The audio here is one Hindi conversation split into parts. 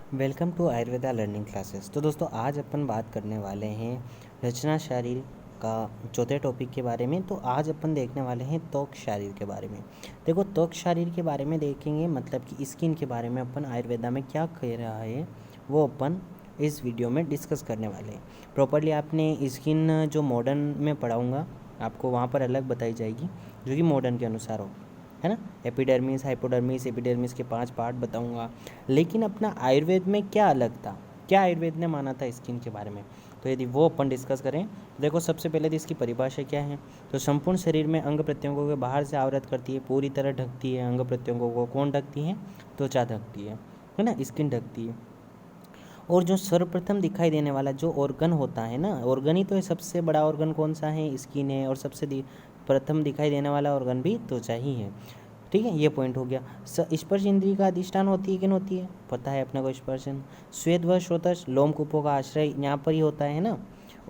Welcome to Ayurveda learning classes. तो दोस्तों आज अपन बात करने वाले हैं रचना शरीर का चौथे टॉपिक के बारे में। तो आज अपन देखने वाले हैं त्वक शरीर के बारे में। देखो त्वक शरीर के बारे में देखेंगे, मतलब कि स्किन के बारे में अपन आयुर्वेदा में क्या कह रहा है वो अपन इस वीडियो में डिस्कस करने वाले हैं। प्रॉपरली आपने स्किन जो मॉडर्न में पढ़ाऊँगा आपको वहाँ पर अलग बताई जाएगी जो कि मॉडर्न के अनुसार हो, है ना। एपिडर्मिस, हाइपोडर्मिस, एपिडर्मिस के 5 पार्ट बताऊंगा। लेकिन अपना आयुर्वेद में क्या अलग था, क्या आयुर्वेद ने माना था स्किन के बारे में, तो यदि वो अपन डिस्कस करें। देखो सबसे पहले तो इसकी परिभाषा क्या है। तो संपूर्ण शरीर में अंग प्रत्यंगों को बाहर से आवृत करती है, पूरी तरह ढकती है। अंग प्रत्यंगों को कौन ढकती है? त्वचा ढकती है ना, स्किन ढकती है। और जो सर्वप्रथम दिखाई देने वाला जो ऑर्गन होता है ना, ऑर्गन ही तो है, सबसे बड़ा ऑर्गन कौन सा है? स्किन है। और सबसे प्रथम दिखाई देने वाला ऑर्गन भी त्वचा ही है। ठीक है, ये पॉइंट हो गया। स्पर्श इंद्रिय का अधिष्ठान होती है कि नहीं होती है? पता है अपने को। स्पर्शन श्वेत व श्रोतश लोमकूपों का आश्रय यहाँ पर ही होता है ना।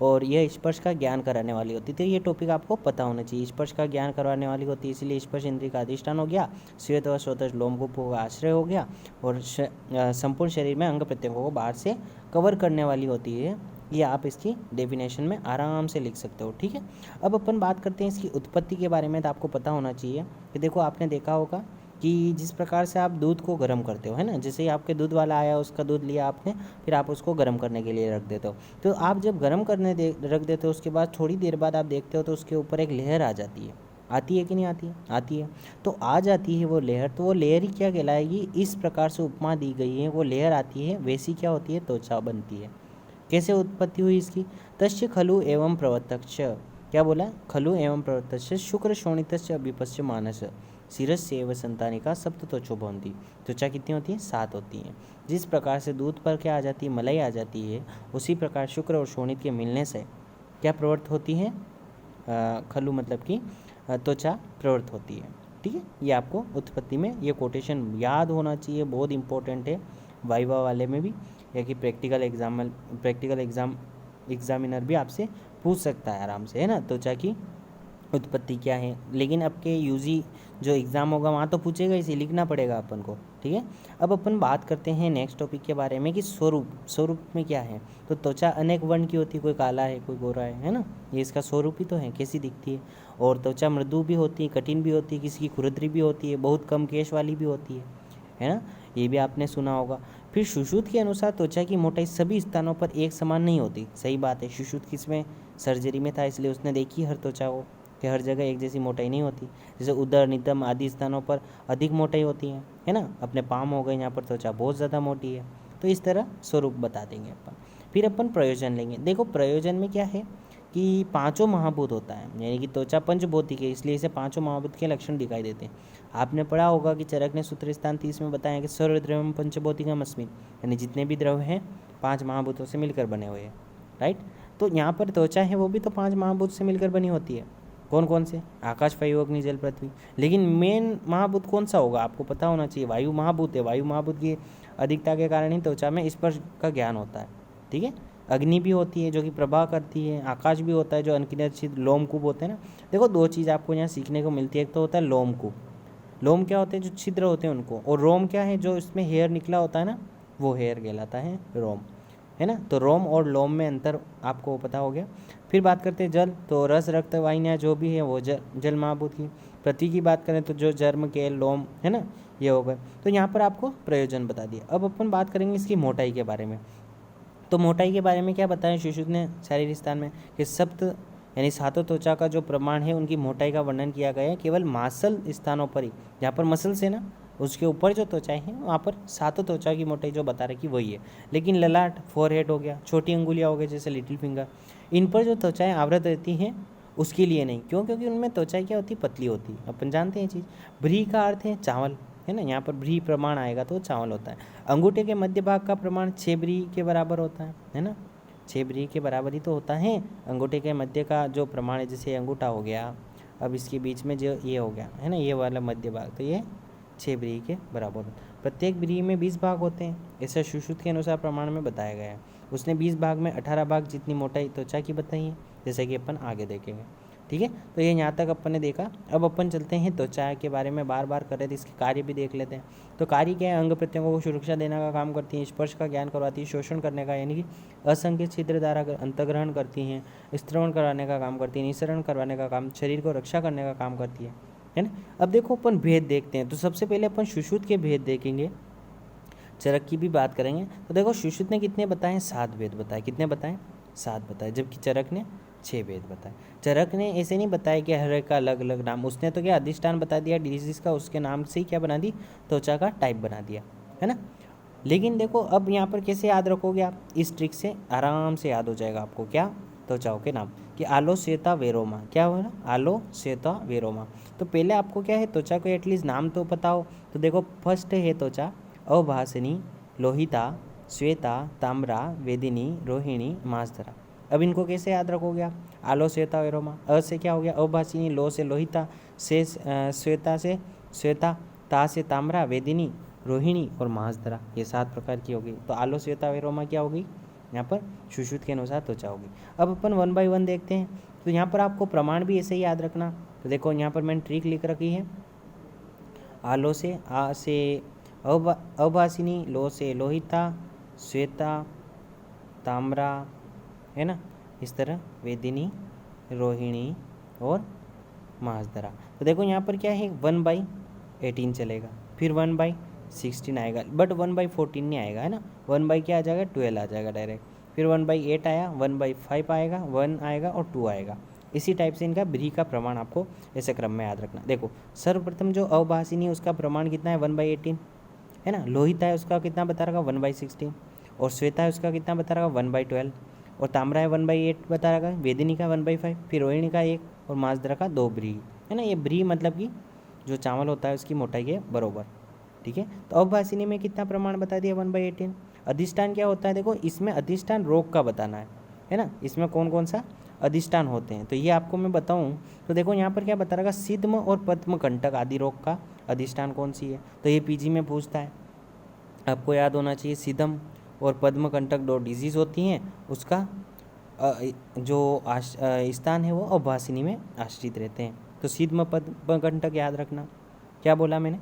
और यह स्पर्श का ज्ञान कराने वाली होती है। तो ये टॉपिक आपको पता होना चाहिए। स्पर्श का ज्ञान करवाने वाली होती है, इसलिए स्पर्श इंद्रिय का अधिष्ठान हो गया। श्वेत व श्रोतश लोमकूपों का आश्रय हो गया। और संपूर्ण शरीर में अंग प्रत्यंगों को बाहर से कवर करने वाली होती है। ये आप इसकी डेफिनेशन में आराम से लिख सकते हो। ठीक है, अब अपन बात करते हैं इसकी उत्पत्ति के बारे में। तो आपको पता होना चाहिए कि देखो आपने देखा होगा कि जिस प्रकार से आप दूध को गर्म करते हो, है ना, जैसे ही आपके दूध वाला आया उसका दूध लिया आपने, फिर आप उसको गर्म करने के लिए रख देते हो। तो आप जब गर्म करने रख देते हो उसके बाद थोड़ी देर बाद आप देखते हो तो उसके ऊपर एक लेयर आ जाती है। आती है कि नहीं आती है? आती है। तो आ जाती है वो लेयर, तो वो लेयर ही क्या कहलाएगी? इस प्रकार से उपमा दी गई है, वो लेयर आती है वैसी क्या होती है? त्वचा बनती है। कैसे उत्पत्ति हुई इसकी? तस्य खलु एवं प्रवर्तक्ष, क्या बोला? खलु एवं प्रवर्तक्ष शुक्र शोणितस्य अभिपस्य मानस शिरस्य एवं संतानिका सप्त त्वचो भवन्ति। त्वचा कितनी होती है? 7 होती हैं। जिस प्रकार से दूध पर क्या आ जाती है? मलाई आ जाती है, उसी प्रकार शुक्र और शोणित के मिलने से क्या प्रवृत्त होती है? खलु मतलब कि त्वचा प्रवृत्त होती है। ठीक है, ये आपको उत्पत्ति में ये कोटेशन याद होना चाहिए, बहुत इंपॉर्टेंट है वाइवा वाले में भी, या कि प्रैक्टिकल एग्जामिनर भी आपसे पूछ सकता है आराम से, है ना, त्वचा की उत्पत्ति क्या है। लेकिन अब के यूजी जो एग्ज़ाम होगा वहाँ तो पूछेगा, इसे लिखना पड़ेगा अपन को। ठीक है, अब अपन बात करते हैं नेक्स्ट टॉपिक के बारे में कि स्वरूप में क्या है। तो त्वचा अनेक वर्ण की होती है, कोई काला है कोई गोरा है ना। ये इसका स्वरूप ही तो है, कैसी दिखती है। और त्वचा मृदु भी होती है, कठिन भी होती है, किसी की खुरदरी भी होती है, बहुत कम केश वाली भी होती है ना। ये भी आपने सुना होगा। फिर सुश्रुत के अनुसार त्वचा की मोटाई सभी स्थानों पर एक समान नहीं होती। सही बात है, सुश्रुत किसमें? सर्जरी में था, इसलिए उसने देखी हर त्वचा को कि हर जगह एक जैसी मोटाई नहीं होती। जैसे उदर, नितंब आदि स्थानों पर अधिक मोटाई होती है ना। अपने पाम हो गए, यहाँ पर त्वचा बहुत ज़्यादा मोटी है। तो इस तरह स्वरूप बता देंगे अपन। फिर अपन प्रयोजन लेंगे। देखो प्रयोजन में क्या है कि पांचों महाभूत होता है, यानी कि त्वचा पंचभौतिक है, इसलिए इसे पांचों महाभूत के लक्षण दिखाई देते हैं। आपने पढ़ा होगा कि चरक ने सूत्र स्थान 30 में बताया कि सर्वद्रव्यम पंचभौतिकम अस्मिन्, यानी जितने भी द्रव्य हैं 5 महाभूतों से मिलकर बने हुए हैं। राइट, तो यहाँ पर त्वचा है वो भी तो 5 महाभूत से मिलकर बनी होती है। कौन कौन से? आकाश, वायु, अग्नि, जल, पृथ्वी। लेकिन मेन महाभूत कौन सा होगा आपको पता होना चाहिए। वायु महाभूत है। वायु महाभूत की अधिकता के कारण ही त्वचा में स्पर्श का ज्ञान होता है। ठीक है, अग्नि भी होती है जो कि प्रभाव करती है। आकाश भी होता है जो अनगिनत छिद्र लोमकूप होते हैं ना। देखो 2 चीज़ आपको यहाँ सीखने को मिलती है। एक तो होता है लोमकूप। लोम क्या होते हैं? जो छिद्र होते हैं उनको। और रोम क्या है? जो इसमें हेयर निकला होता है ना, वो हेयर कहलाता है रोम, है ना। तो रोम और लोम में अंतर आपको पता हो गया। फिर बात करते हैं जल। तो रस, रक्त, वाहिनियाँ जो भी है वो जल महाभूत की। पृथ्वी की बात करें तो जो जर्म, केल, लोम, है ना, ये हो गए। तो यहाँ पर आपको प्रयोजन बता दिया। अब अपन बात करेंगे इसकी मोटाई के बारे में। तो मोटाई के बारे में क्या बताया सुश्रुत ने शारीरिक स्थान में कि सप्त यानी 7 त्वचा का जो प्रमाण है उनकी मोटाई का वर्णन किया गया है केवल मांसल स्थानों पर ही। जहाँ पर मसल्स है ना उसके ऊपर जो त्वचाएं हैं वहाँ पर 7 त्वचा की मोटाई जो बता रखी वही है। लेकिन ललाट, फोरहेड हो गया, छोटी अंगुलियाँ हो गई जैसे लिटिल फिंगर, इन पर जो त्वचाएं आवृत रहती हैं उसके लिए नहीं। क्यों? क्योंकि उनमें त्वचाएं क्या होती? पतली होती। अपन जानते हैं चीज़। भ्री का अर्थ है चावल, है ना। यहाँ पर भ्री प्रमाण आएगा तो चावल होता है। अंगूठे के मध्य भाग का प्रमाण 6 भ्री के बराबर होता है ना। 6 भ्री के बराबर ही तो होता है अंगूठे के मध्य का जो प्रमाण है। जैसे अंगूठा हो गया, अब इसके बीच में जो ये हो गया है ना, ये वाला मध्य भाग, तो ये 6 भ्री के बराबर होता है। प्रत्येक भ्री में 20 भाग होते हैं, ऐसा सुश्रुत के अनुसार प्रमाण में बताया गया है। उसने 20 भाग में 18 भाग जितनी मोटाई त्वचा की बताई है, जैसे कि अपन आगे देखेंगे। ठीक है। तो ये यहाँ तक अपन ने देखा। अब अपन चलते हैं त्वचा के बारे में बार बार कर रहे थे, इसके कार्य भी देख लेते हैं। तो कार्य क्या है, अंग प्रत्यंगों को सुरक्षा देने का काम करती हैं, स्पर्श का ज्ञान करवाती है, शोषण करने का यानी कि असंख्य छिद्र द्वारा अंतग्रहण करती हैं, स्त्रवण कराने का काम करती है, निःसरण करवाने का काम, शरीर को रक्षा करने का काम करती है ना। अब देखो अपन भेद देखते हैं। तो सबसे पहले अपन सुश्रुत के भेद देखेंगे, चरक की भी बात करेंगे। तो देखो सुश्रुत ने कितने बताए, 7 भेद बताए। कितने बताए, 7 बताए, जबकि चरक ने 6 भेद बताए। चरक ने ऐसे नहीं बताया कि हर एक का अलग अलग नाम, उसने तो क्या अधिष्ठान बता दिया डिजीज का, उसके नाम से ही क्या बना दी, त्वचा का टाइप बना दिया, है ना। लेकिन देखो अब यहाँ पर कैसे याद रखोगे आप, इस ट्रिक से आराम से याद हो जाएगा आपको, क्या, त्वचाओं के नाम, कि आलो श्वेता वेरोमा, क्या हो ना, आलो श्वेता वेरोमा। तो पहले आपको क्या है, त्वचा को एटलीस्ट नाम तो पता हो। तो देखो फर्स्ट है त्वचा, अभासिनी, लोहिता, श्वेता, ताम्रा, वेदिनी, रोहिणी, मांसधरा। अब इनको कैसे याद रखोगे आप, आलो श्वेता वेरोमा, अ से क्या हो गया अभासिनी, लो से लोहिता, से श्वेता से श्वेता, ता से ताम्रा, वेदिनी, रोहिणी और मांसधरा, ये 7 प्रकार की होगी। तो आलो श्वेता वेरोमा क्या होगी, यहाँ पर सुश्रुत के अनुसार त्वचा होगी। अब अपन 1 बाय 1 देखते हैं। तो यहाँ पर आपको प्रमाण भी ऐसे ही याद रखना। तो देखो यहाँ पर मैंने ट्रिक लिख रखी है, आलो से आ से अभासिनी, लो से लोहिता, श्वेता, ताम्रा, है ना, इस तरह वेदिनी, रोहिणी और मांसधरा। तो देखो यहाँ पर क्या है, 1/18 चलेगा, फिर 1/16 आएगा, बट 1/14 नहीं आएगा, है ना। 1 बाई क्या आ जाएगा, 12 आ जाएगा डायरेक्ट। फिर 1/8 आया, 1/5 आएगा, 1 आएगा और 2 आएगा। इसी टाइप से इनका ब्री का प्रमाण आपको ऐसे क्रम में याद रखना। देखो सर्वप्रथम जो अभासिनी उसका प्रमाण कितना है, 1/18, है ना। लोहिता है उसका कितना बता रहा, 1/16, और श्वेता है उसका कितना बता रहा, 1/12, और ताम्रा है 1/8 बता रहा है, वेदिनी का 1/5, फिर रोहिणी का 1 और मांसधरा का 2 ब्री, है ना। ये ब्री मतलब कि जो चावल होता है उसकी मोटाई के बरोबर, ठीक है। तो अभासिनी में कितना प्रमाण बता दिया, 1/18। अधिष्ठान क्या होता है, देखो इसमें अधिष्ठान रोग का बताना है ना। इसमें कौन कौन सा अधिष्ठान होते हैं, तो ये आपको मैं बताऊं। तो देखो यहाँ पर क्या बता रहा, सिद्म और पद्म कंटक आदि रोग का अधिष्ठान कौन सी है, तो ये पीजी में पूछता है, आपको याद होना चाहिए। सिद्म और पद्म कंटक 2 डिजीज़ होती हैं, उसका जो स्थान है वो अभासिनी में आश्रित रहते हैं। तो सिद्म पद्म कंटक याद रखना, क्या बोला मैंने,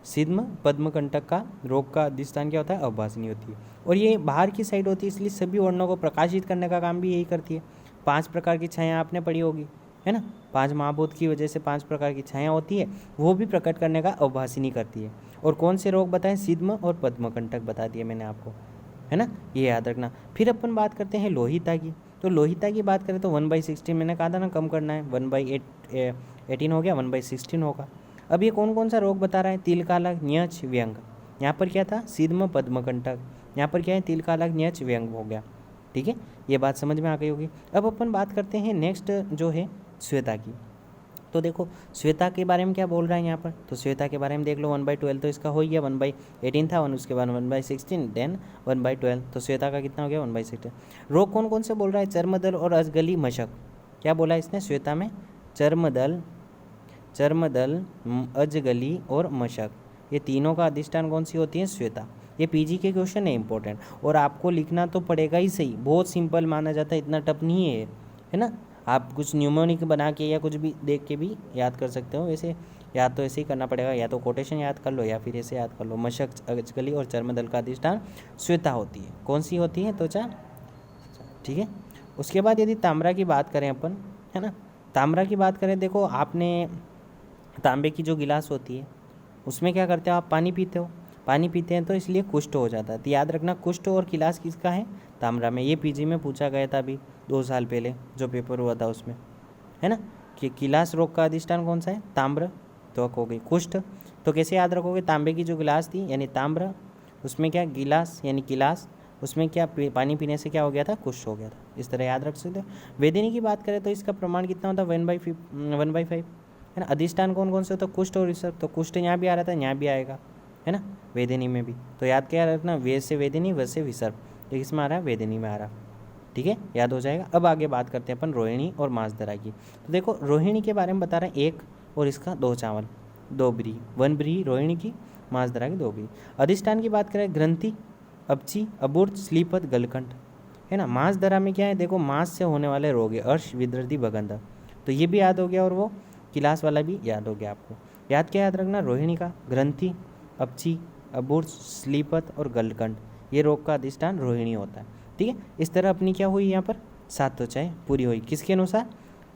सिद्म पद्म कंटक का रोग का अधिष्ठान क्या होता है, अभासिनी होती है, और ये बाहर की साइड होती है, इसलिए सभी वर्णों को प्रकाशित करने का काम भी यही करती है। 5 प्रकार की छाया आपने पढ़ी होगी, है ना। 5 महाभूत की वजह से 5 प्रकार की छाया होती है, वो भी प्रकट करने का अभासिनी करती है। और कौन से रोग बताएं, सिद्म और पद्म कंटक बता दिए मैंने आपको, है ना, ये याद रखना। फिर अपन बात करते हैं लोहिता की। तो लोहिता की बात करें तो 1/16 मैंने कहा था ना, कम करना है, 1/18 हो गया, 1/16 होगा। अब ये कौन कौन सा रोग बता रहा है, तिलकालक, न्यच, व्यंग। यहाँ पर क्या था, सिद्म पद्म कंटक, यहाँ पर क्या है, तिलकालक, न्यच, व्यंग हो गया, ठीक है। ये बात समझ में आ गई होगी। अब अपन बात करते हैं नेक्स्ट जो है श्वेता की। तो देखो श्वेता के बारे में क्या बोल रहा है यहाँ पर, तो श्वेता के बारे में देख लो, 1/12 तो इसका हो ही गया, 1/18 था, उसके बाद 1/16, देन 1/12, तो श्वेता का कितना हो गया, 1/16। रोग कौन कौन से बोल रहा है, चर्मदल और अजगली मशक। क्या बोला इसने श्वेता में, चर्मदल, अजगली और मशक, ये तीनों का अधिष्ठान कौन सी होती है, श्वेता। ये पीजी के क्वेश्चन है इंपॉर्टेंट, और आपको लिखना तो पड़ेगा ही सही, बहुत सिंपल माना जाता है, इतना टफ नहीं है ना। आप कुछ न्यूमोनिक बना के या कुछ भी देख के भी याद कर सकते हो। वैसे याद तो ऐसे ही करना पड़ेगा, या तो कोटेशन याद कर लो या फिर ऐसे याद कर लो। मशक, अजगली और चर्मदल का अधिष्ठान श्वेता होती है। कौन सी होती है, त्वचा, ठीक है। उसके बाद यदि ताम्रा की बात करें अपन, है ना, ताम्रा की बात करें, देखो आपने तांबे की जो गिलास होती है उसमें क्या करते हो आप, पानी पीते हो, पानी पीते हैं तो इसलिए कुष्ठ हो जाता है। तो याद रखना कुष्ठ और गिलास किसका है, ताम्रा में। ये पीजी में पूछा गया था अभी 2 साल पहले जो पेपर हुआ था उसमें, है ना, कि गिलास रोग का अधिष्ठान कौन सा है, ताम्र, तो हो गई कुष्ठ। तो कैसे याद रखोगे, तांबे की जो गिलास थी यानी ताम्र, उसमें क्या गिलास यानी गिलास, उसमें क्या पानी पीने से क्या हो गया था, कुष्ठ हो गया था। इस तरह याद रख सकते हो। वेदिनी की बात करें तो इसका प्रमाण कितना होता है, 1/5, है ना। अधिष्ठान कौन कौन से होता है, कुष्ठ और विसर्प। तो कुष्ठ यहाँ भी आ रहा था, यहाँ भी आएगा, है ना, वेदिनी में भी। तो याद क्या रखना, वे से वेदिनी, व से विसर्प, तो किसमें आ रहा है, वेदिनी में आ रहा, ठीक है, याद हो जाएगा। अब आगे बात करते हैं अपन रोहिणी और मांसधरा की। तो देखो रोहिणी के बारे में बता रहे हैं 1 और इसका 2 चावल, 2 ब्री, 1 ब्री रोहिणी की, मांसधरा की 2 ब्री। अधिष्ठान की बात करें, ग्रंथि, अपची, अबूर्त, स्लीपद, गलकंठ, है ना। मांसधरा में क्या है, देखो मांस से होने वाले रोग है, अर्श, विदृति, बगंध। तो ये भी याद हो गया और वो किलास वाला भी याद हो गया आपको। याद क्या याद रखना, रोहिणिका, ग्रंथि, अपची, अबुर्स, स्लीपत और गलकंड, ये रोग का अधिष्ठान रोहिणी होता है। ठीक है, इस तरह अपनी क्या हुई यहाँ पर 7 त्वचाएं पूरी हुई, किसके अनुसार,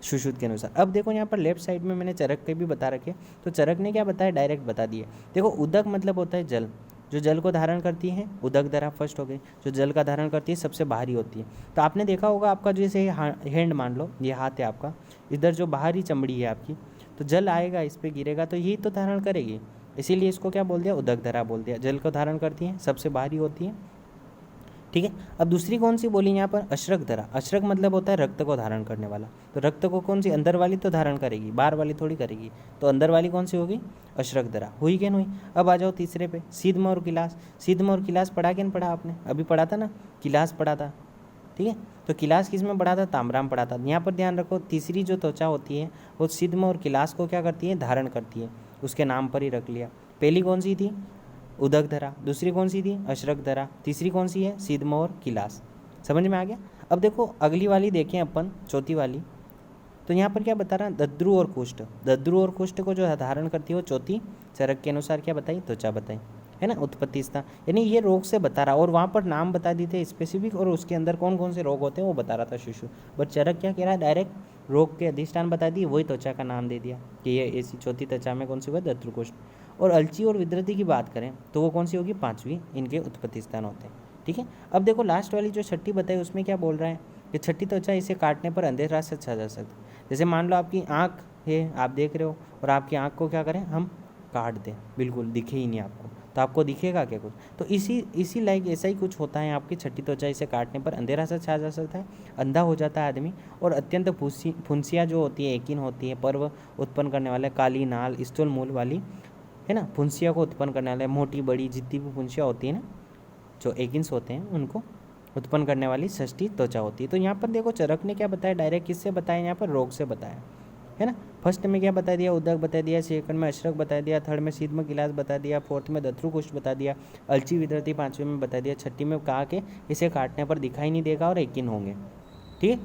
सुश्रुत के अनुसार। अब देखो यहाँ पर लेफ्ट साइड में मैंने चरक के भी बता रखे, तो चरक ने क्या बताया, डायरेक्ट बता दिए। देखो उदक मतलब होता है जल, जो जल को धारण करती है, उदक धरा फर्स्ट हो गई, जो जल का धारण करती है सबसे बाहरी होती है। तो आपने देखा होगा आपका जैसे हैंड मान लो, ये हाथ है आपका, इधर जो बाहरी चमड़ी है आपकी, तो जल आएगा इस पर गिरेगा तो यही तो धारण करेगी, इसीलिए इसको क्या बोल दिया, उदक धरा बोल दिया। जल को धारण करती है, सबसे बाहरी होती है। ठीक है, अब दूसरी कौन सी बोली यहाँ पर, अश्रक धरा। अश्रक मतलब होता है रक्त को धारण करने वाला, तो रक्त को कौन सी, अंदर वाली तो धारण करेगी, बाहर वाली थोड़ी करेगी, तो अंदर वाली कौन सी होगी, अश्रक धरा। हुई क्या नहीं। अब आ जाओ तीसरे पे, सीधम और किलास। सीधम और किलास पढ़ा क्या नहीं पढ़ा आपने, अभी पढ़ा था ना, किलास पढ़ा था। ठीक है, तो किलास किस में पढ़ा था, ताम्राम पढ़ा था। यहाँ पर ध्यान रखो, तीसरी जो त्वचा होती है वो सीधम और किलास को क्या करती है, धारण करती है, उसके नाम पर ही रख लिया। पहली कौन सी थी, उदक धरा, दूसरी कौन सी थी, अश्रक धरा, तीसरी कौन सी है, सीधम और किलास। समझ में आ गया। अब देखो अगली वाली देखें अपन, चौथी वाली, तो यहाँ पर क्या बता रहा है, दद्रु और कुष्ठ। दद्रु और कुष्ठ को जो धारण करती है वो चौथी चरक के अनुसार क्या बताई, त्वचा बताई, है ना, उत्पत्ति स्थान, यानी ये रोग से बता रहा, और वहाँ पर नाम बता दिए थे स्पेसिफिक, और उसके अंदर कौन कौन से रोग होते हैं वो बता रहा था शिशु। बट चरक क्या कह रहा है, डायरेक्ट रोग के अधिष्ठान बता दिए, वही त्वचा का नाम दे दिया कि ये ऐसी चौथी त्वचा में कौन सी हुआ, दद्रुकुष्ठ। और अलची और विद्रति की बात करें तो वो कौन सी होगी, 5वीं, इनके उत्पत्ति स्थान होते हैं। ठीक है, अब देखो लास्ट वाली जो छठी बताई उसमें क्या बोल रहा है कि छठी त्वचा, इसे काटने पर अंधेरा से छा जा सकता है। जैसे मान लो आपकी आँख है, आप देख रहे हो, और आपकी आँख को क्या करें हम, काट दें, बिल्कुल दिखे ही नहीं आपको, तो आपको दिखेगा क्या कुछ, तो इसी लाइक ऐसा ही कुछ होता है आपकी छठी त्वचा, इसे काटने पर अंधेरा से छा जा सकता है, अंधा हो जाता है आदमी, और अत्यंत फुंसियाँ जो होती है, एकिन होती है, पर्व उत्पन्न करने वाले, काली नाल स्थूल मूल वाली, है ना, फुंसिया को उत्पन्न करने वाले, मोटी बड़ी जितनी भी फुंसियाँ होती है ना, जो एकिन्स होते हैं उनको उत्पन्न करने वाली षष्ठी त्वचा होती है। तो यहाँ पर देखो चरक ने क्या बताया, डायरेक्ट किससे बताया, यहाँ पर रोग से बताया, है ना। फर्स्ट में क्या बता दिया, उदक बता दिया, सेकंड में अश्रक बता दिया, थर्ड में सीधम किलास बता दिया, फोर्थ में दत्रुकुष्ठ बता दिया, अलची विद्रति 5वें में बता दिया, छठी में कहा कि इसे काटने पर दिखाई नहीं देगा और एकिन होंगे। ठीक है,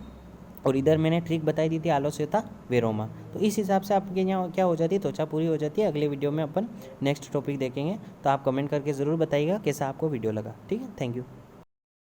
और इधर मैंने ट्रिक बताई दी थी, आलोस्यता वेरोमा। तो इस हिसाब से आपके यहाँ क्या हो जाती है, त्वचा पूरी हो जाती है। अगले वीडियो में अपन नेक्स्ट टॉपिक देखेंगे, तो आप कमेंट करके ज़रूर बताइएगा कैसा आपको वीडियो लगा। ठीक है, थैंक यू।